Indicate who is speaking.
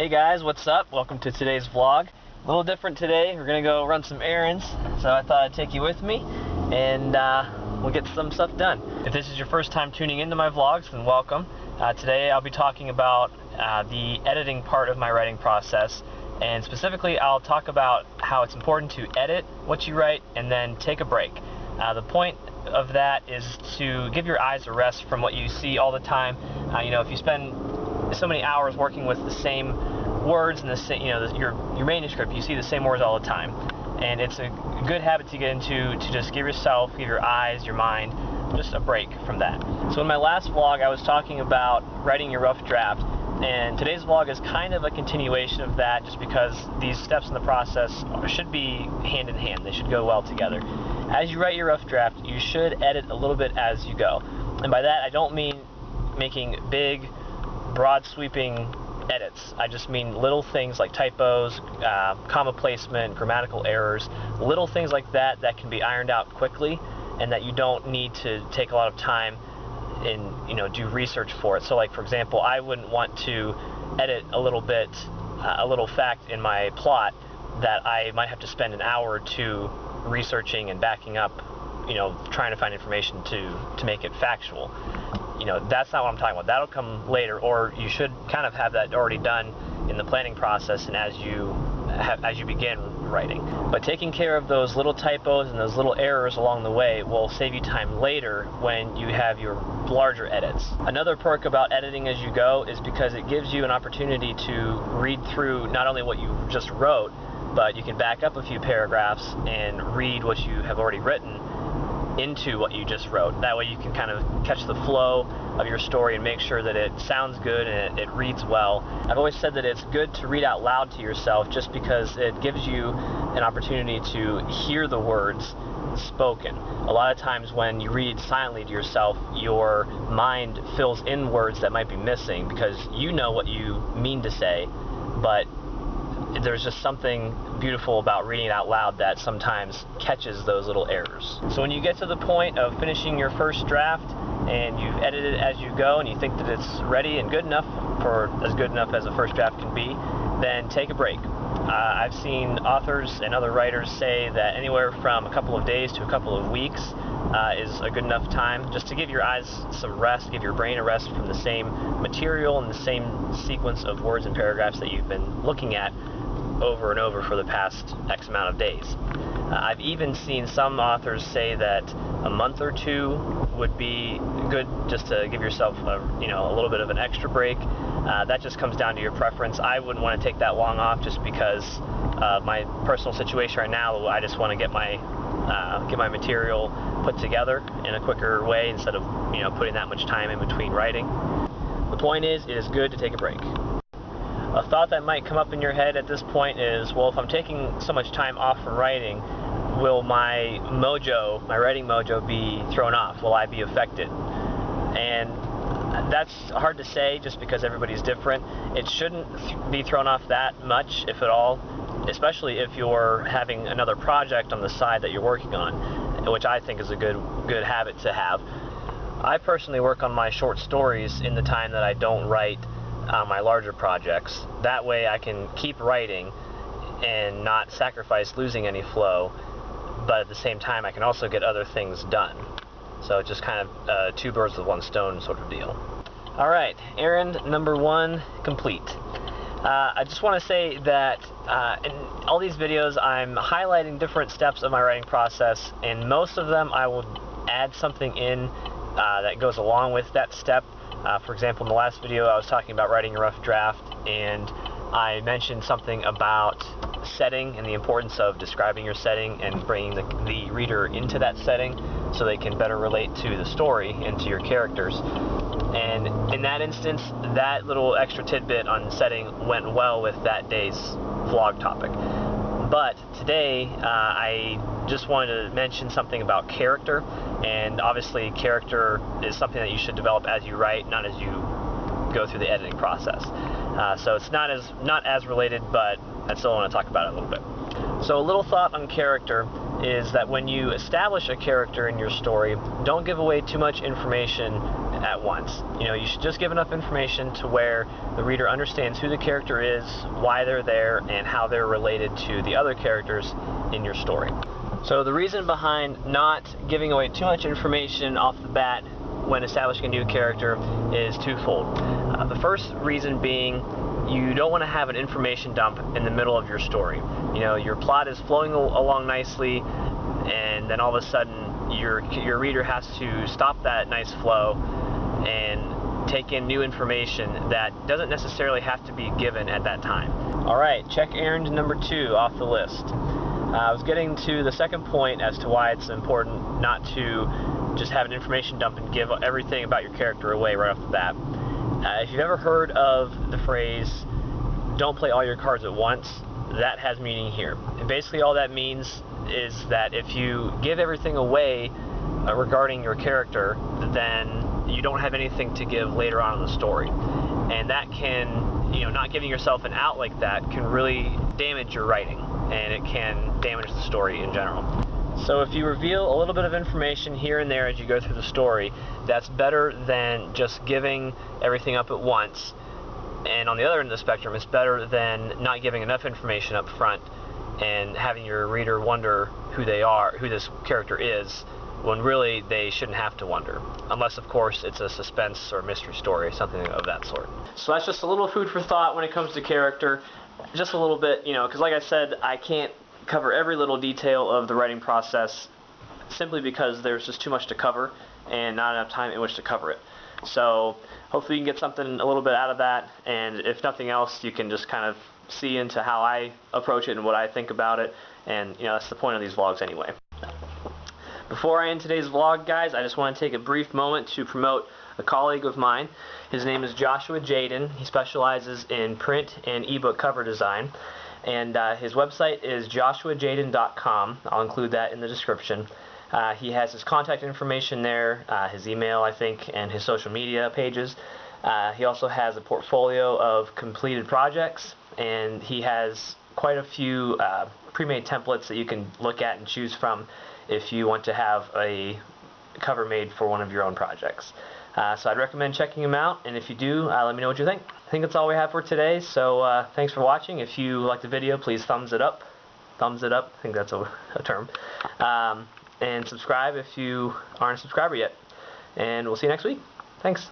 Speaker 1: Hey guys, what's up? Welcome to today's vlog. A little different today. We're gonna go run some errands, so I thought I'd take you with me and we'll get some stuff done. If this is your first time tuning into my vlogs, then welcome. Today I'll be talking about the editing part of my writing process, and specifically I'll talk about how it's important to edit what you write and then take a break. The point of that is to give your eyes a rest from what you see all the time. You know, if you spend so many hours working with the same words and the same, your manuscript, you see the same words all the time, and it's a good habit to get into to just give your eyes, your mind, just a break from that. So in my last vlog I was talking about writing your rough draft, and today's vlog is kind of a continuation of that, just because these steps in the process should be hand in hand. They should go well together. As you write your rough draft, you should edit a little bit as you go, and by that I don't mean making big broad sweeping edits. I just mean little things like typos, comma placement, grammatical errors, little things like that that can be ironed out quickly and that you don't need to take a lot of time and do research for it. So like, for example, I wouldn't want to edit a little bit, a little fact in my plot that I might have to spend an hour or two researching and backing up, trying to find information to make it factual. That's not what I'm talking about. That'll come later, or you should kind of have that already done in the planning process and as you begin writing. But taking care of those little typos and those little errors along the way will save you time later when you have your larger edits. Another perk about editing as you go is because it gives you an opportunity to read through not only what you just wrote, but you can back up a few paragraphs and read what you have already written into what you just wrote. That way you can kind of catch the flow of your story and make sure that it sounds good and it reads well. I've always said that it's good to read out loud to yourself just because it gives you an opportunity to hear the words spoken. A lot of times when you read silently to yourself, your mind fills in words that might be missing because you know what you mean to say, but there's just something beautiful about reading it out loud that sometimes catches those little errors. So when you get to the point of finishing your first draft and you've edited it as you go and you think that it's ready and good enough, for as good enough as a first draft can be, then take a break. I've seen authors and other writers say that anywhere from a couple of days to a couple of weeks is a good enough time just to give your eyes some rest, give your brain a rest from the same material and the same sequence of words and paragraphs that you've been looking at over and over for the past X amount of days. I've even seen some authors say that a month or two would be good just to give yourself a little bit of an extra break. That just comes down to your preference. I wouldn't want to take that long off just because of my personal situation right now. I just want to get my material put together in a quicker way instead of putting that much time in between writing. The point is, it is good to take a break. A thought that might come up in your head at this point is, well, if I'm taking so much time off from writing, will my writing mojo be thrown off? Will I be affected? And that's hard to say just because everybody's different. It shouldn't be thrown off that much, if at all, especially if you're having another project on the side that you're working on, which I think is a good habit to have. I personally work on my short stories in the time that I don't write on my larger projects. That way I can keep writing and not sacrifice losing any flow, but at the same time I can also get other things done. So it's just kind of two birds with one stone sort of deal. Alright, errand number 1 complete. I just want to say that in all these videos I'm highlighting different steps of my writing process, and most of them I will add something in that goes along with that step. For example, in the last video I was talking about writing a rough draft, and I mentioned something about setting and the importance of describing your setting and bringing the reader into that setting so they can better relate to the story and to your characters. And in that instance, that little extra tidbit on setting went well with that day's vlog topic. But today, I just wanted to mention something about character, and obviously character is something that you should develop as you write, not as you go through the editing process. So it's not as related, but I still want to talk about it a little bit. So a little thought on character is that when you establish a character in your story, don't give away too much information at once. You know, you should just give enough information to where the reader understands who the character is, why they're there, and how they're related to the other characters in your story. So the reason behind not giving away too much information off the bat when establishing a new character is twofold. The first reason being, you don't want to have an information dump in the middle of your story. You know, your plot is flowing along nicely, and then all of a sudden your reader has to stop that nice flow and take in new information that doesn't necessarily have to be given at that time. Alright, check errand number 2 off the list. I was getting to the second point as to why it's important not to just have an information dump and give everything about your character away right off the bat. If you've ever heard of the phrase, don't play all your cards at once, that has meaning here. And basically all that means is that if you give everything away regarding your character, then you don't have anything to give later on in the story. And that can, you know, not giving yourself an out like that can really damage your writing, and it can damage the story in general. So if you reveal a little bit of information here and there as you go through the story, that's better than just giving everything up at once. And on the other end of the spectrum, it's better than not giving enough information up front and having your reader wonder who they are, who this character is, when really they shouldn't have to wonder. Unless, of course, it's a suspense or mystery story, something of that sort. So that's just a little food for thought when it comes to character. Just a little bit, you know, because like I said, I can't cover every little detail of the writing process simply because there's just too much to cover and not enough time in which to cover it. So hopefully you can get something a little bit out of that, and if nothing else, you can just kind of see into how I approach it and what I think about it, and you know, that's the point of these vlogs anyway. Before I end today's vlog, guys, I just want to take a brief moment to promote a colleague of mine. His name is Joshua Jaden. He specializes in print and ebook cover design, and his website is joshuajaden.com. I'll include that in the description. He has his contact information there, his email, I think, and his social media pages. He also has a portfolio of completed projects, and he has quite a few pre-made templates that you can look at and choose from if you want to have a cover made for one of your own projects. So I'd recommend checking him out, and if you do, let me know what you think. I think that's all we have for today, so thanks for watching. If you liked the video, please thumbs it up. Thumbs it up, I think that's a term. And subscribe if you aren't a subscriber yet. And we'll see you next week. Thanks.